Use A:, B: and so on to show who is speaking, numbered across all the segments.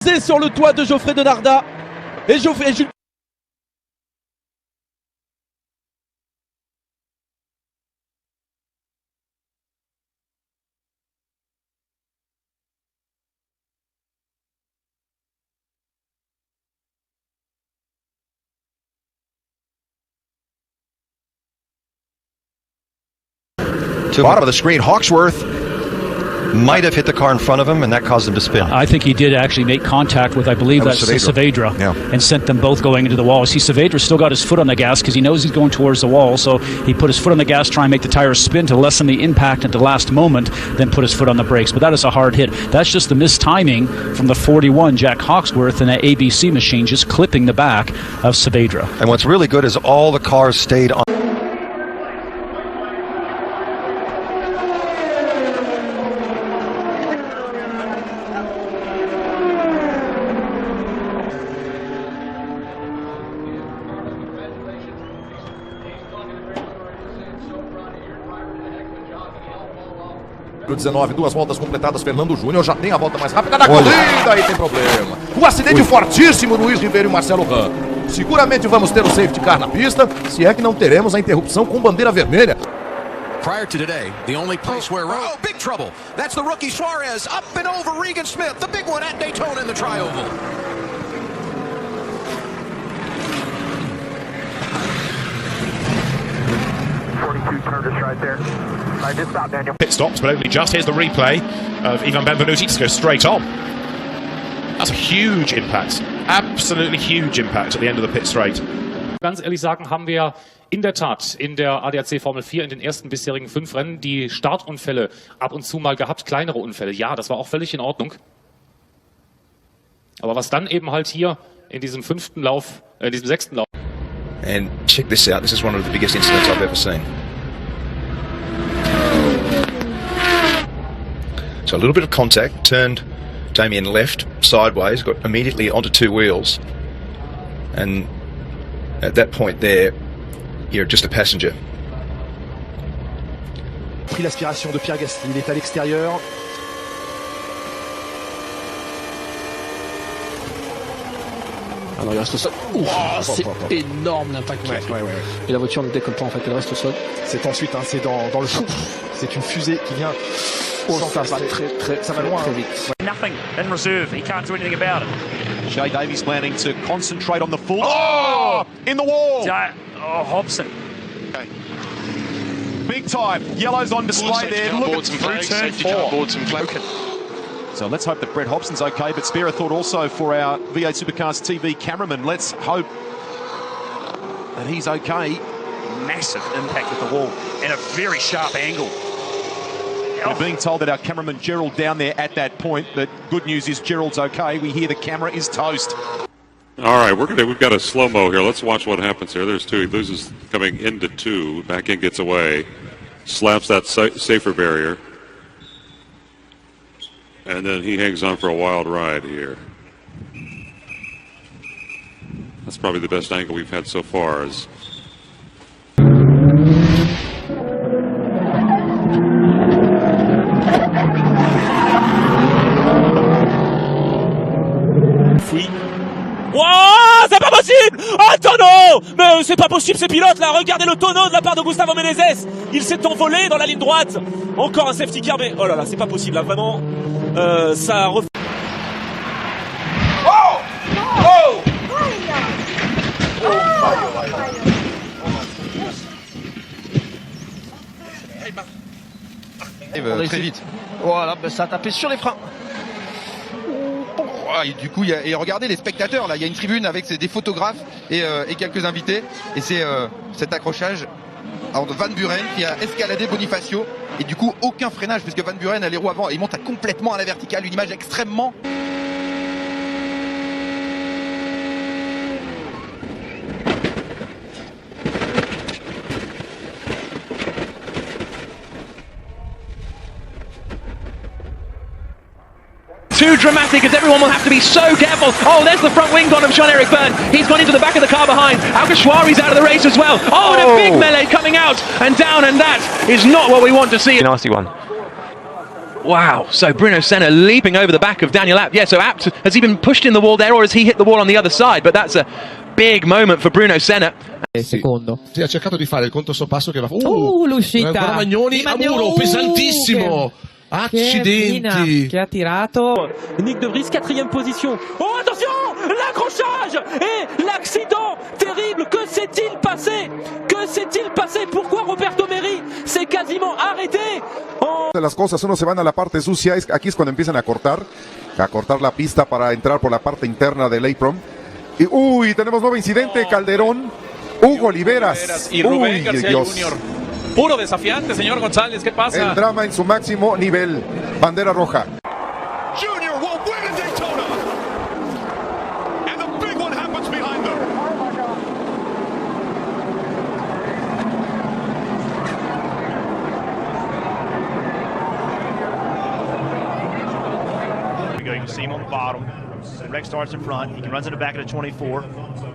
A: Sur le toit de Geoffrey Denardat et Jules.
B: To the bottom of the screen, Hawksworth might have hit the car in front of him, and that caused him to spin.
C: I think he did actually make contact with, I believe that's Saavedra, and sent them both going into the wall. See, Saavedra still got his foot on the gas because he knows he's going towards the wall, so he put his foot on the gas, try and make the tires spin to lessen the impact at the last moment, then put his foot on the brakes. But that is a hard hit. That's just the mistiming from the 41, Jack Hawksworth, and that ABC machine just clipping the back of Saavedra.
B: And what's really good is all the cars stayed on.
D: No 19, 2 voltas completadas, Fernando Júnior já tem a volta mais rápida da corrida, aí tem problema. Um acidente fortíssimo no Luiz Ribeiro e Marcelo Ram. Seguramente vamos ter o safety car na pista, se é que não teremos a interrupção com bandeira vermelha.
E: Prior to today, the only place where... Oh, big trouble! That's the rookie Suarez, up and over Regan Smith, the big one at Daytona in the Tri-Oval.
F: Pit stops, but only just. Here's the replay of Ivan Benvenuti to go straight on. That's a huge impact. Absolutely huge impact at the end of the pit straight.
G: Ganz ehrlich sagen, haben wir in der Tat in der ADAC Formel 4 in den ersten bisherigen 5 Rennen die Startunfälle ab und zu mal gehabt, kleinere Unfälle. Ja, das war auch völlig in Ordnung. Aber was dann eben halt hier in diesem 6. Lauf...
B: And check this out, this is one of the biggest incidents I've ever seen. So a little bit of contact, turned Damien left, sideways, got immediately onto 2 wheels. And at that point there, you're just a passenger.
H: Pris l'aspiration de Pierre Gasly, il est à l'extérieur. Alors il reste au sol. C'est énorme l'impact. Et la voiture ne décolle pas en fait, elle reste au sol. C'est ensuite, hein, c'est dans le fou. C'est une fusée qui vient. Ça va loin, très vite.
I: Nothing in reserve. He can't do anything about it.
E: Shay Davies planning to concentrate on the full. Oh! In the wall!
I: Hobson.
E: Okay. Big time. Yellow's on display there. Look at through turn 4. So let's hope that Brett Hobson's okay, but spare a thought also for our V8 Supercars TV cameraman. Let's hope that he's okay.
I: Massive impact with the wall and a very sharp angle.
E: We're being told that our cameraman Gerald down there at that point, that good news is Gerald's okay. We hear the camera is toast.
J: All right, we've got a slow-mo here. Let's watch what happens here. There's 2. He loses coming into 2. Back in, gets away. Slaps that safer barrier. And then he hangs on for a wild ride here. That's probably the best angle we've had so far.
A: Wow, c'est pas possible! Un tonneau! Mais c'est pas possible ces pilotes là! Regardez le tonneau de la part de Gustavo Menezes! Il s'est envolé dans la ligne droite! Encore un safety car, mais oh là là, c'est pas possible là, vraiment! Ça refait.
H: Très vite. Voilà, ça a tapé sur les freins.
K: Et du coup, et regardez les spectateurs là, il y a une tribune avec des photographes et quelques invités. Et c'est cet accrochage entre Van Buren qui a escaladé Bonifacio. Et du coup, aucun freinage puisque Van Buren a les roues avant et il monte complètement à la verticale. Une image extrêmement...
A: Too dramatic as everyone will have to be so careful. Oh, there's the front wing gone of Jean-Eric Byrne. He's gone into the back of the car behind. Alguersuari's out of the race as well. Oh, and a big melee coming out and down, and that is not what we want to see.
L: Nasty one. Wow, so Bruno Senna leaping over the back of Daniel Abt. Yeah, so Abt, has he been pushed in the wall there or has he hit the wall on the other side? But that's a big moment for Bruno Senna.
M: Secondo.
D: Sì, ha cercato di fare il controsorpasso che va...
M: l'uscita.
D: Ancora Magnoni a muro, pesantissimo. Accidenti.
M: Che ha tirato.
A: Nick De Vries, 4e position. Oh, attention, l'accrochage et l'accident terrible. Que s'est-il passé? Que s'est-il passé? Pourquoi Roberto Merhi s'est quasiment arrêté?
N: Las cosas, uno se van a la parte sucia, aquí es cuando empiezan a cortar la pista para entrar por la parte interna del apron. Y uy, tenemos nuevo incidente, Calderón, Hugo Oliveras
A: y Rubén
N: uy,
A: García
N: Dios.
A: Jr. Puro desafiante, señor González, ¿qué pasa?
N: El drama en su máximo nivel, bandera roja.
E: Junior will win at Daytona. And the big one happens behind them.
I: You can see him on the bottom. Rex starts in front. He runs in the back of the 24.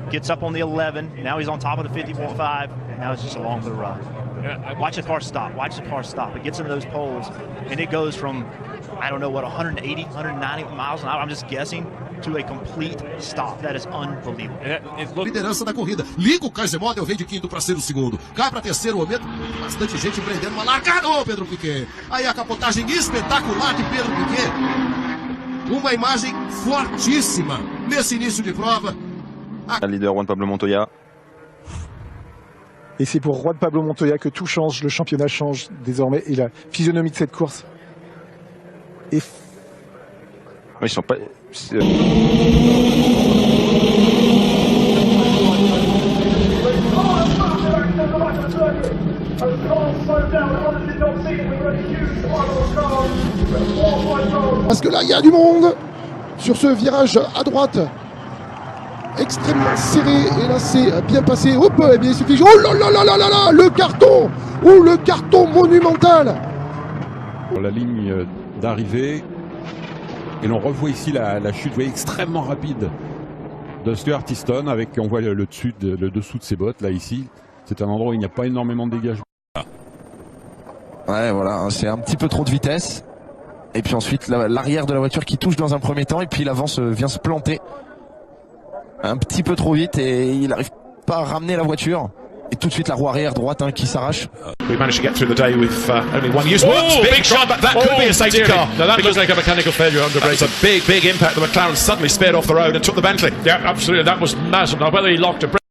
I: Gets up on the 11. Now he's on top of the 50.5. And now it's just along for the run. Watch the car stop. Watch the car stop. It gets into those poles. And it goes from, I don't know what, 180, 190 miles an hour, I'm just guessing, to a complete stop. That is unbelievable.
D: Liderança da corrida. Liga o Kaiser Model, vem de quinto para ser o segundo. Cai para terceiro momento. Bastante gente prendendo uma largada. Ô, Pedro Piquet. Aí a capotagem espetacular de Pedro Piquet. Uma imagem fortíssima nesse início de prova.
K: Le leader Juan Pablo Montoya.
H: Et c'est pour Juan Pablo Montoya que tout change, le championnat change désormais et la physionomie de cette course.
K: Ils sont pas...
N: Parce que là, il y a du monde sur ce virage à droite. Extrêmement serré, et là c'est bien passé. Hop, et bien il suffit. Oh là là là là là là, le carton! Oh, le carton monumental!
O: La ligne d'arrivée, et l'on revoit ici la chute extrêmement rapide de Stuart Easton, avec, on voit le dessous de ses bottes, là ici. C'est un endroit où il n'y a pas énormément de dégagement.
P: Ouais, voilà, c'est un petit peu trop de vitesse. Et puis ensuite, l'arrière de la voiture qui touche dans un premier temps, et puis l'avant vient se planter un petit peu trop vite, et il n'arrive pas à ramener la voiture. Et tout de suite la roue arrière droite qui s'arrache.
F: We managed to get through the day with only one use. Whoa, big shot! That could be a safety car. No, that looks like a mechanical failure under braking. That's a big impact. The McLaren suddenly sped off the road and took the Bentley.
Q: Yeah, absolutely. That was massive. Now, whether he locked a brake.